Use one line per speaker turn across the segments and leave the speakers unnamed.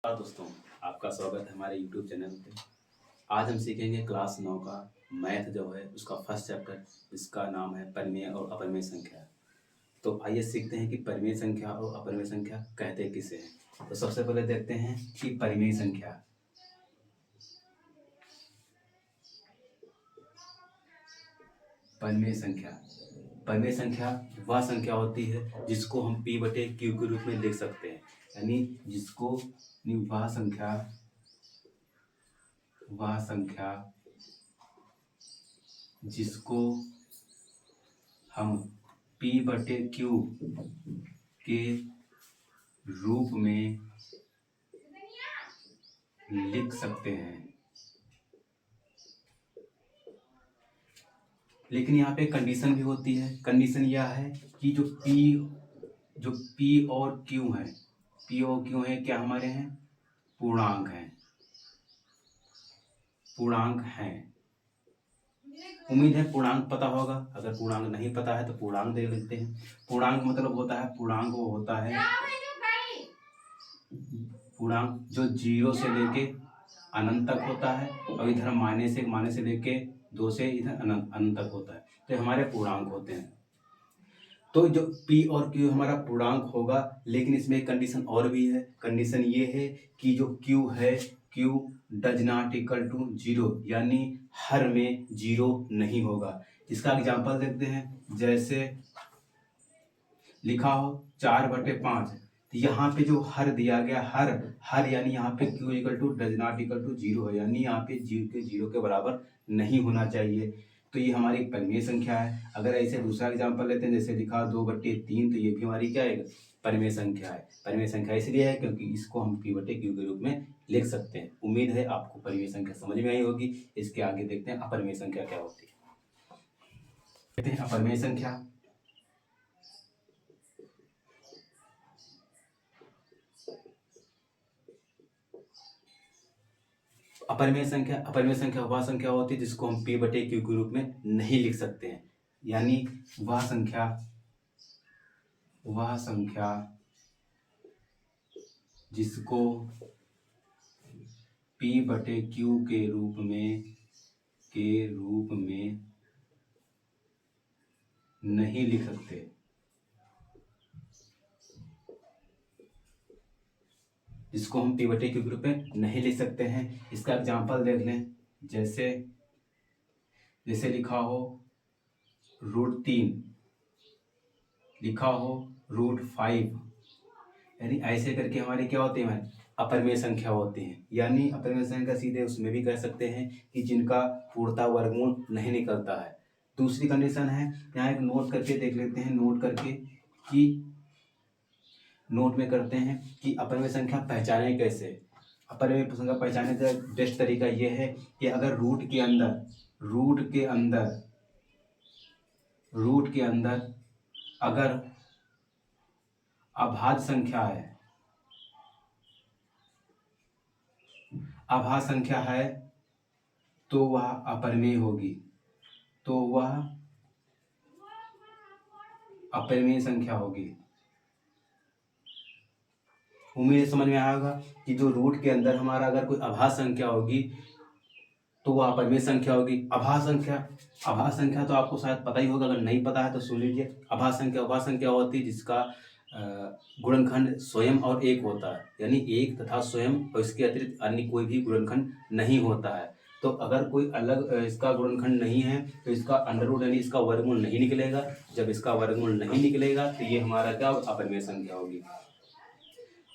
नमस्कार दोस्तों, आपका स्वागत है हमारे YouTube चैनल पे। आज हम सीखेंगे क्लास 9 का मैथ जो है उसका फर्स्ट चैप्टर, जिसका नाम है परिमेय और अपरिमेय संख्या। तो आइए सीखते हैं कि परिमेय संख्या और अपरिमेय संख्या कहते किसे हैं। तो सबसे पहले देखते हैं कि परिमेय संख्या। परिमेय संख्या वह संख्या होती है जिसको हम P/Q के रूप में लिख सकते हैं, यानी वह संख्या जिसको हम P/Q के रूप में लिख सकते हैं। लेकिन यहाँ पे कंडीशन भी होती है। कंडीशन यह है कि जो P और Q है, क्या हमारे हैं? पूर्णांक हैं। उम्मीद है पूर्णांक पता होगा। अगर पूर्णांक नहीं पता है तो पूर्णांक देख लेते हैं। पूर्णांक मतलब होता है, पूर्णांक वो होता है पूर्णांक जो 0 से लेके अनंत तक होता है, और इधर माइनस से लेके 2 से इधर अनंत तक होता है। तो हमारे पूर्णांक होते हैं। तो जो P और Q हमारा पूर्णांक होगा, लेकिन इसमें एक कंडीशन और भी है। कंडीशन ये है कि जो Q है, Q does not equal to 0, यानी हर में 0 नहीं होगा। इसका एग्जांपल देखते हैं। जैसे लिखा हो 4/5, तो यहाँ पे जो हर दिया गया, हर यानी यहाँ पे Q equal to does not equal to 0 है, यानी यहाँ पे 0 के बराबर नहीं होना चाहिए। तो ये हमारी परिमेय संख्या है। अगर ऐसे दूसरा एग्जांपल लेते हैं, जैसे लिखा 2/3, तो ये भी हमारी क्या है? परिमेय संख्या है। परिमेय संख्या इसलिए है क्योंकि इसको हम P/Q के रूप में लिख सकते हैं। उम्मीद है आपको परिमेय संख्या समझ में आई होगी। इसके आगे देखते हैं अपरिमेय संख्या क्या होती है। देखते हैं अपरिमेय संख्या। अपरिमेय संख्या वह संख्या होती है जिसको हम P/Q के रूप में नहीं लिख सकते हैं, यानी वह संख्या जिसको P/Q के रूप में नहीं लिख सकते। जिसको हम P/Q के रूप में नहीं लिख सकते हैं। इसका एग्जांपल देख लें। जैसे लिखा हो √3, लिखा हो √5, यानी ऐसे करके हमारी क्या होती है? अपरिमेय संख्या होती हैं। यानी अपरिमेय संख्या सीधे उसमें भी कह सकते हैं कि जिनका पूर्णतः वर्गमूल नहीं निकलता है। दूसरी कंडीशन है, यहाँ एक नोट करके देख लेते हैं। नोट में करते हैं कि अपरिमेय संख्या पहचाने कैसे। अपरिमेय संख्या पहचानने का बेस्ट तरीका यह है कि अगर रूट के अंदर अगर अभाज्य संख्या है तो वह अपरिमेय संख्या होगी। उम्मीद समझ में आया होगा कि जो रूट के अंदर हमारा अगर कोई अभाज्य संख्या होगी तो वह अपरिमेय संख्या होगी। अभाज्य संख्या तो आपको शायद पता ही होगा। अगर नहीं पता है तो सुन लीजिए। अभाज्य संख्या वह संख्या होती है जिसका गुणनखंड स्वयं और एक होता है, यानी एक तथा स्वयं और इसके अतिरिक्त अन्य कोई भी गुणनखंड नहीं होता है। तो अगर कोई अलग इसका गुणनखंड नहीं है तो इसका अंडर यानी इसका वर्गमूल नहीं निकलेगा। जब इसका वर्गमूल नहीं निकलेगा तो ये हमारा क्या होगा? अपरिमेय संख्या होगी।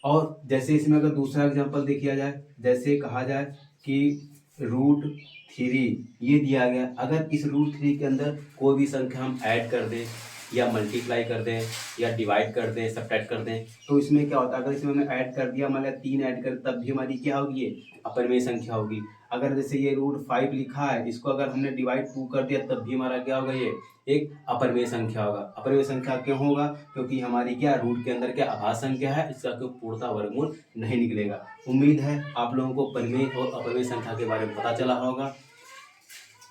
और जैसे इसमें अगर दूसरा एग्जांपल देखा जाए, जैसे कहा जाए कि √3 ये दिया गया। अगर इस √3 के अंदर कोई भी संख्या हम ऐड कर दें या मल्टीप्लाई कर दें या डिवाइड कर दें, सब्ट्रैक्ट कर दें, तो इसमें क्या होता है? अगर इसमें हमने ऐड कर दिया, मान लिया 3 ऐड कर, तब भी हमारी क्या होगी? ये अपरिमेय संख्या होगी। अगर जैसे ये √5 लिखा है, इसको अगर हमने डिवाइड 2 कर दिया, तब भी हमारा क्या होगा? ये एक अपरिमेय संख्या होगा। अपरिमेय संख्या क्यों होगा? क्योंकि हमारी क्या रूट के अंदर क्या अभाज्य संख्या है, इसका कोई पूर्णतः वर्गमूल नहीं निकलेगा। उम्मीद है आप लोगों को परिमेय और अपरिमेय संख्या के बारे में पता चला होगा।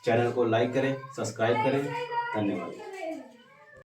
चैनल को लाइक करें, सब्सक्राइब करें। धन्यवाद।